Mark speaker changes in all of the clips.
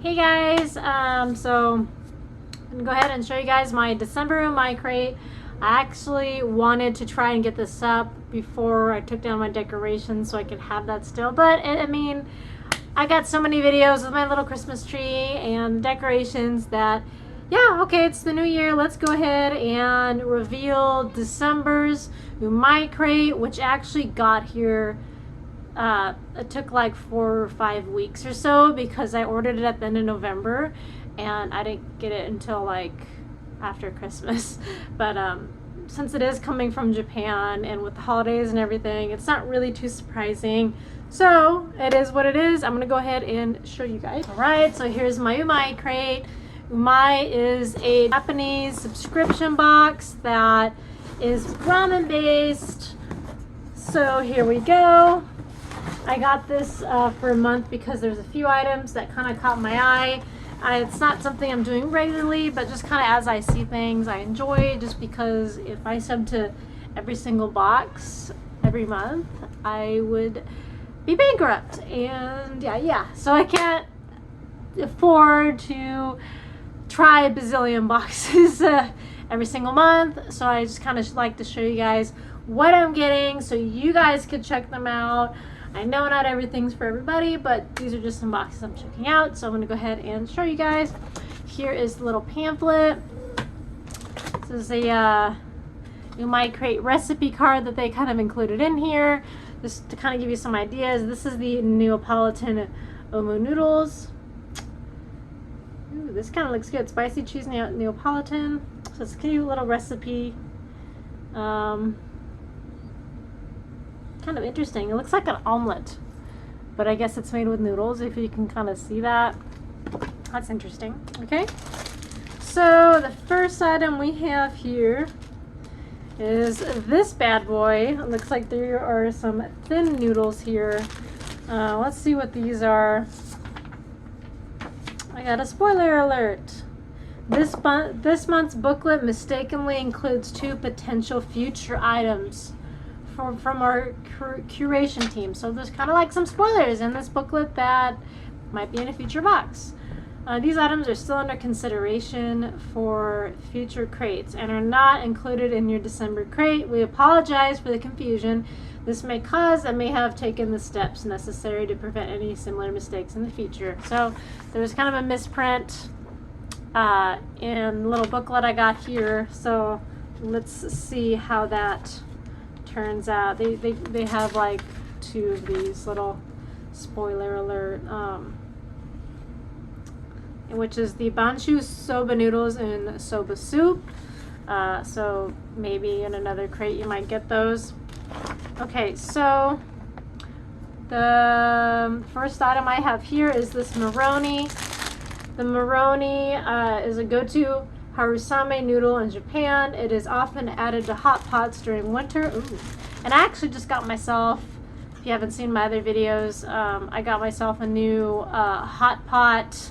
Speaker 1: Hey guys, so I'm gonna go ahead and show you guys my December Umai Crate. I actually wanted to try and get this up before I took down my decorations so I could have that still, but I mean, I got so many videos with my little Christmas tree and decorations that, yeah, okay, it's the new year. Let's go ahead and reveal December's Umai Crate, which actually got here. It took like 4 or 5 weeks or so because I ordered it at the end of November and I didn't get it until like after Christmas. But since it is coming from Japan and with the holidays and everything, it's not really too surprising. So it is what it is. I'm gonna go ahead and show you guys. All right, so here's my Umai Crate. Umai is a Japanese subscription box that is ramen based. So here we go. I got this for a month because there's a few items that kind of caught my eye. It's not something I'm doing regularly, but just kind of as I see things, I enjoy, just because if I sub to every single box every month, I would be bankrupt. And yeah. So I can't afford to try a bazillion boxes every single month. So I just kind of like to show you guys what I'm getting so you guys could check them out. I know not everything's for everybody, but these are just some boxes I'm checking out. So I'm gonna go ahead and show you guys. Here is the little pamphlet. This is a Umai Crate recipe card that they kind of included in here, just to kind of give you some ideas. This is the Neapolitan omu noodles. Ooh, this kind of looks good. Spicy cheese Neapolitan. So it's a cute little recipe. Kind of interesting. It looks like an omelet, but I guess it's made with noodles, if you can kind of see that. That's interesting. Okay, so the first item we have here is this bad boy. It looks like there are some thin noodles here. Let's see what these are. I got a spoiler alert. This month's booklet mistakenly includes 2 potential future items from our curation team. So there's kind of like some spoilers in this booklet that might be in a future box. These items are still under consideration for future crates and are not included in your December crate. We apologize for the confusion this may cause and may have taken the steps necessary to prevent any similar mistakes in the future. So there's kind of a misprint in the little booklet I got here. So let's see how that turns out. They have like 2 of these little spoiler alert, which is the banshu soba noodles and soba soup. So maybe in another crate you might get those. Okay, so the first item I have here is this maroni. The maroni is a go-to harusame noodle in Japan. It is often added to hot pots during winter. Ooh. And I actually just got myself, if you haven't seen my other videos, I got myself a new hot pot.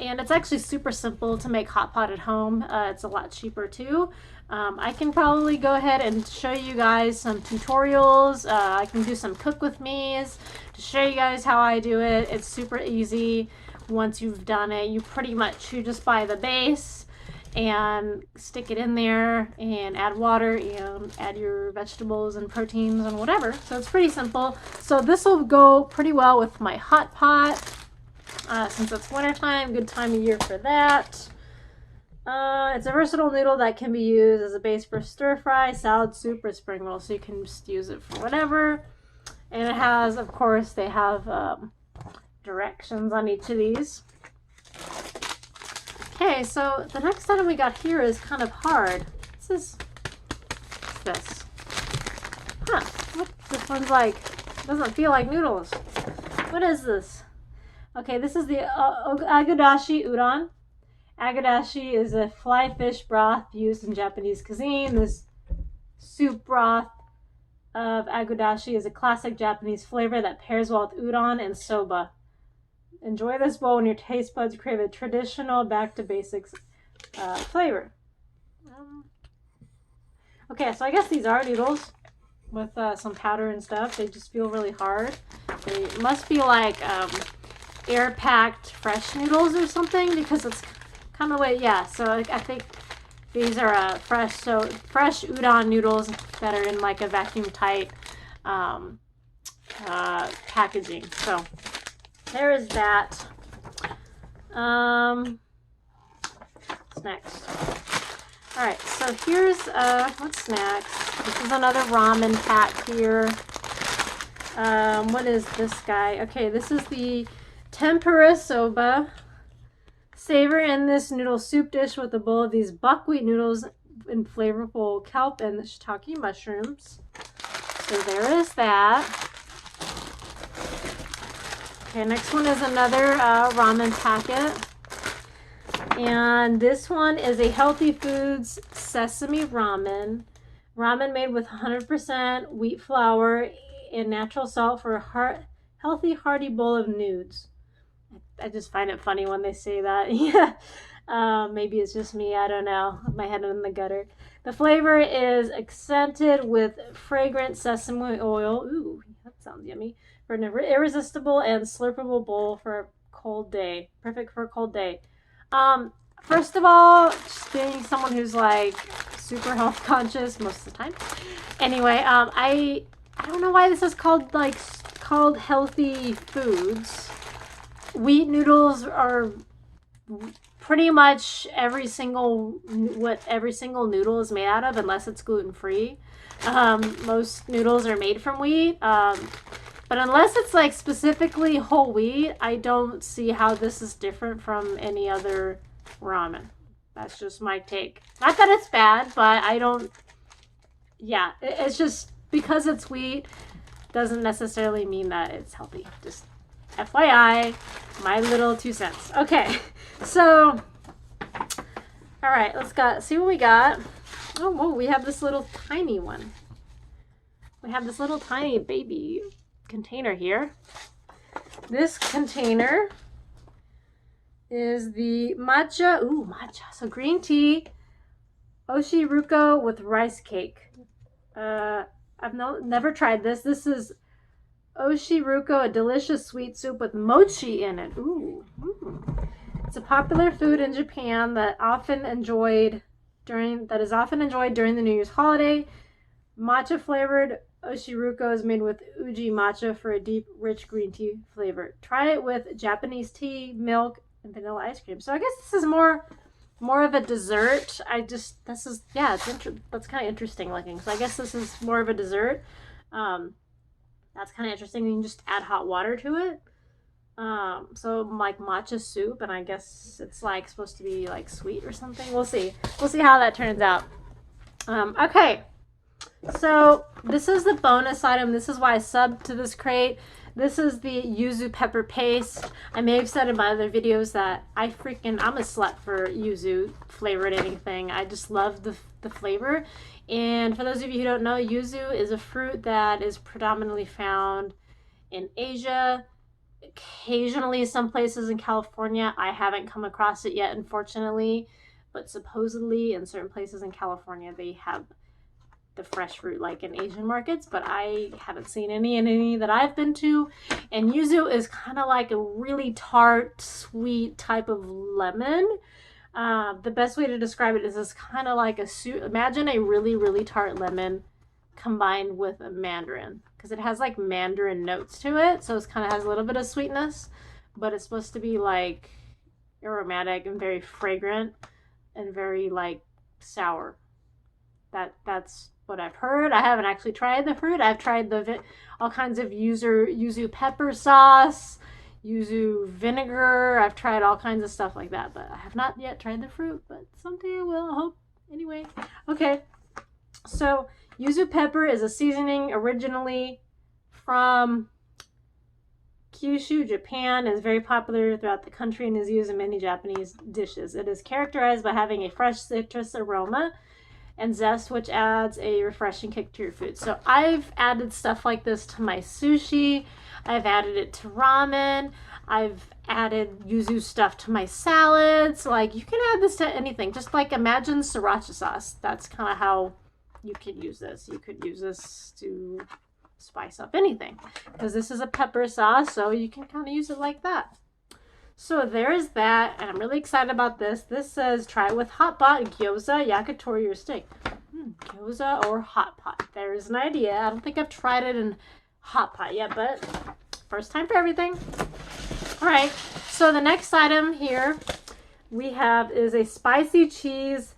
Speaker 1: And it's actually super simple to make hot pot at home. It's a lot cheaper too. I can probably go ahead and show you guys some tutorials. I can do some cook with me's to show you guys how I do it. It's super easy. Once you've done it, you just buy the base and stick it in there and add water and add your vegetables and proteins and whatever. So it's pretty simple. So this will go pretty well with my hot pot since it's wintertime. Good time of year for that. It's a versatile noodle that can be used as a base for stir fry, salad, soup, or spring roll. So you can just use it for whatever. And it has, of course, they have directions on each of these. Okay, so the next item we got here is kind of hard. What's this? Huh, this one's like, doesn't feel like noodles. What is this? Okay, this is the agadashi udon. Agadashi is a fly fish broth used in Japanese cuisine. This soup broth of agadashi is a classic Japanese flavor that pairs well with udon and soba. Enjoy this bowl when your taste buds crave a traditional back to basics flavor. Okay, so I guess these are noodles with some powder and stuff. They just feel really hard. They must be like air-packed fresh noodles or something, because it's kind of like, yeah, so I think these are fresh udon noodles that are in like a vacuum tight packaging. So there is that. What's next? All right, so here's what's next? This is another ramen pack here. What is this guy? Okay, this is the tempura soba. Savor in this noodle soup dish with a bowl of these buckwheat noodles and flavorful kelp and shiitake mushrooms. So there is that. Okay, next one is another ramen packet. And this one is a Healthy Foods sesame ramen. Ramen made with 100% wheat flour and natural salt for a healthy, hearty bowl of nudes. I just find it funny when they say that. Yeah. Maybe it's just me. I don't know. My head in the gutter. The flavor is accented with fragrant sesame oil. Ooh, that sounds yummy. For an irresistible and slurpable bowl for a cold day. Perfect for a cold day. First of all, just being someone who's like super health conscious most of the time. Anyway, I don't know why this is called Healthy Foods. Wheat noodles are pretty much what every single noodle is made out of, unless it's gluten-free. Most noodles are made from wheat. But unless it's like specifically whole wheat, I don't see how this is different from any other ramen. That's just my take. Not that it's bad, but I don't, yeah, it's just because it's wheat doesn't necessarily mean that it's healthy. Just FYI, my little 2 cents. Okay, so, all right, let's see what we got. Oh, whoa, we have this little tiny one. We have this little tiny baby container here. This container is the matcha. Ooh, matcha. So green tea, oshiruko with rice cake. I've never tried this. This is oshiruko, a delicious sweet soup with mochi in it. Ooh. It's a popular food in Japan that is often enjoyed during the New Year's holiday. Matcha flavored oshiruko is made with uji matcha for a deep, rich green tea flavor. Try it with Japanese tea, milk, and vanilla ice cream. So I guess this is more of a dessert. That's kind of interesting looking. So I guess this is more of a dessert. That's kind of interesting. You can just add hot water to it. So like matcha soup, and I guess it's like supposed to be like sweet or something. We'll see how that turns out. Okay. So this is the bonus item. This is why I subbed to this crate. This is the yuzu pepper paste. I may have said in my other videos that I'm a slut for yuzu flavored anything. I just love the flavor. And for those of you who don't know, yuzu is a fruit that is predominantly found in Asia. Occasionally some places in California. I haven't come across it yet, unfortunately. But supposedly in certain places in California they have the fresh fruit like in Asian markets, but I haven't seen any in any that I've been to. And yuzu is kind of like a really tart, sweet type of lemon. The best way to describe it is it's kind of like imagine a really, really tart lemon combined with a mandarin, because it has like mandarin notes to it, so it kind of has a little bit of sweetness, but it's supposed to be like aromatic and very fragrant and very like sour. That's what I've heard. I haven't actually tried the fruit. I've tried all kinds of yuzu pepper sauce, yuzu vinegar. I've tried all kinds of stuff like that, but I have not yet tried the fruit, but someday I will, I hope. Anyway, okay. So yuzu pepper is a seasoning originally from Kyushu, Japan. Is very popular throughout the country and is used in many Japanese dishes. It is characterized by having a fresh citrus aroma and zest, which adds a refreshing kick to your food. So I've added stuff like this to my sushi. I've added it to ramen. I've added yuzu stuff to my salads. Like, you can add this to anything. Just like imagine sriracha sauce. That's kind of how you could use this. You could use this to spice up anything, because this is a pepper sauce, so you can kind of use it like that. So there's that, and I'm really excited about this. This says try it with hot pot, gyoza, yakitori, or steak. Gyoza or hot pot. There's an idea. I don't think I've tried it in hot pot yet, but first time for everything. All right, so the next item here we have is a spicy cheese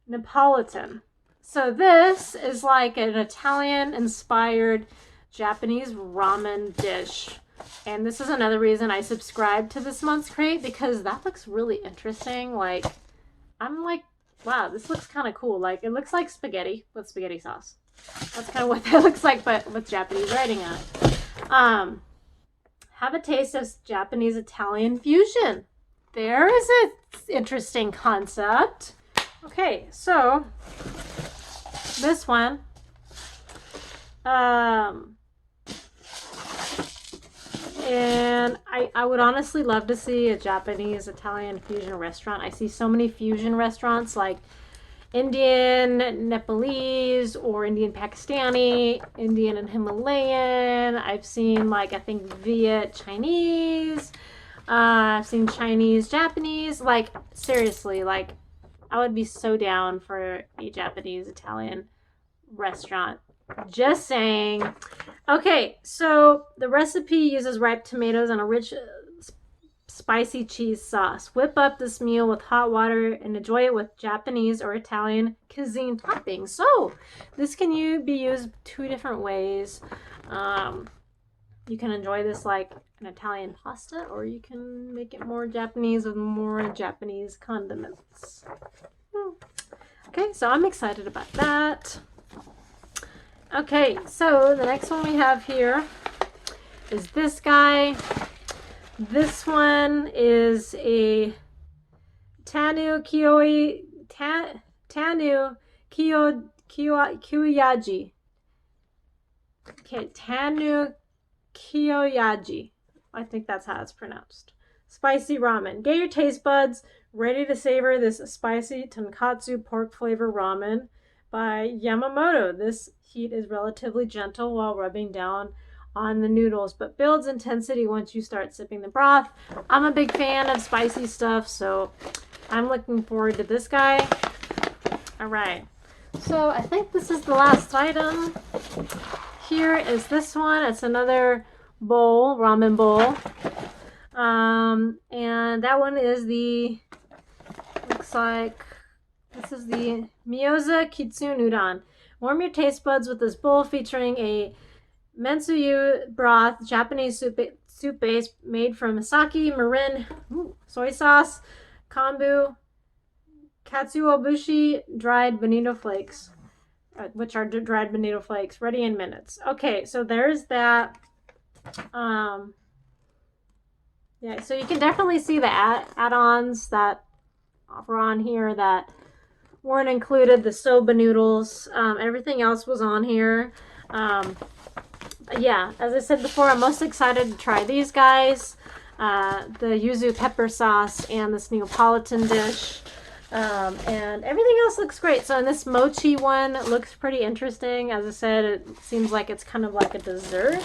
Speaker 1: Neapolitan. So this is like an Italian-inspired Japanese ramen dish. And this is another reason I subscribed to this month's crate, because that looks really interesting. Like, I'm like, wow, this looks kind of cool. Like, it looks like spaghetti with spaghetti sauce. That's kind of what that looks like, but with Japanese writing on it. Have a taste of Japanese Italian fusion. There is an interesting concept. Okay, so this one, and I would honestly love to see a Japanese Italian fusion restaurant. I see so many fusion restaurants like Indian Nepalese or Indian Pakistani, Indian and Himalayan. I've seen, like, I think Viet Chinese. I've seen Chinese Japanese. Like, seriously, like, I would be so down for a Japanese Italian restaurant. Just saying. Okay, so the recipe uses ripe tomatoes and a rich spicy cheese sauce. Whip up this meal with hot water and enjoy it with Japanese or Italian cuisine toppings. So this can be used two different ways. You can enjoy this like an Italian pasta, or you can make it more Japanese with more Japanese condiments. Okay, so I'm excited about that. Okay, so the next one we have here is this guy. This one is a Tanu Kiyoyaji. Okay, Tanu Kiyoyaji. I think that's how it's pronounced. Spicy ramen. Get your taste buds ready to savor this spicy tonkatsu pork flavor ramen by Yamamoto. This heat is relatively gentle while rubbing down on the noodles, but builds intensity once you start sipping the broth. I'm a big fan of spicy stuff, so I'm looking forward to this guy. All right, so I think this is the last item. Here is this one. It's another bowl, ramen bowl. And that one is looks like this is the Myoza Kitsune Udon. Warm your taste buds with this bowl featuring a Mensuyu broth, Japanese soup base made from sake, mirin, soy sauce, kombu, katsuobushi, dried bonito flakes, which are dried bonito flakes, ready in minutes. Okay, so there's that. Yeah, so you can definitely see the add-ons that were on here that weren't included. The soba noodles, everything else was on here. Yeah, as I said before, I'm most excited to try these guys. The yuzu pepper sauce and this Neapolitan dish. And everything else looks great. So in this mochi one, it looks pretty interesting. As I said, it seems like it's kind of like a dessert.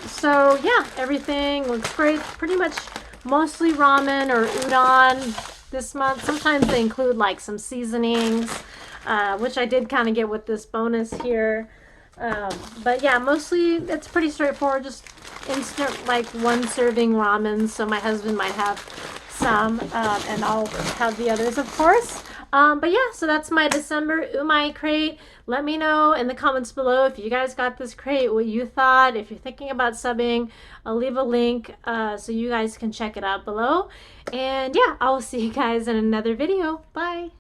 Speaker 1: So yeah, everything looks great. Pretty much mostly ramen or udon this month. Sometimes they include like some seasonings, which I did kind of get with this bonus here. But yeah, mostly it's pretty straightforward, just instant like one serving ramen. So my husband might have some, and I'll have the others, of course. But yeah, so that's my December Umai crate. Let me know in the comments below if you guys got this crate, what you thought. If you're thinking about subbing, I'll leave a link so you guys can check it out below. And yeah, I will see you guys in another video. Bye.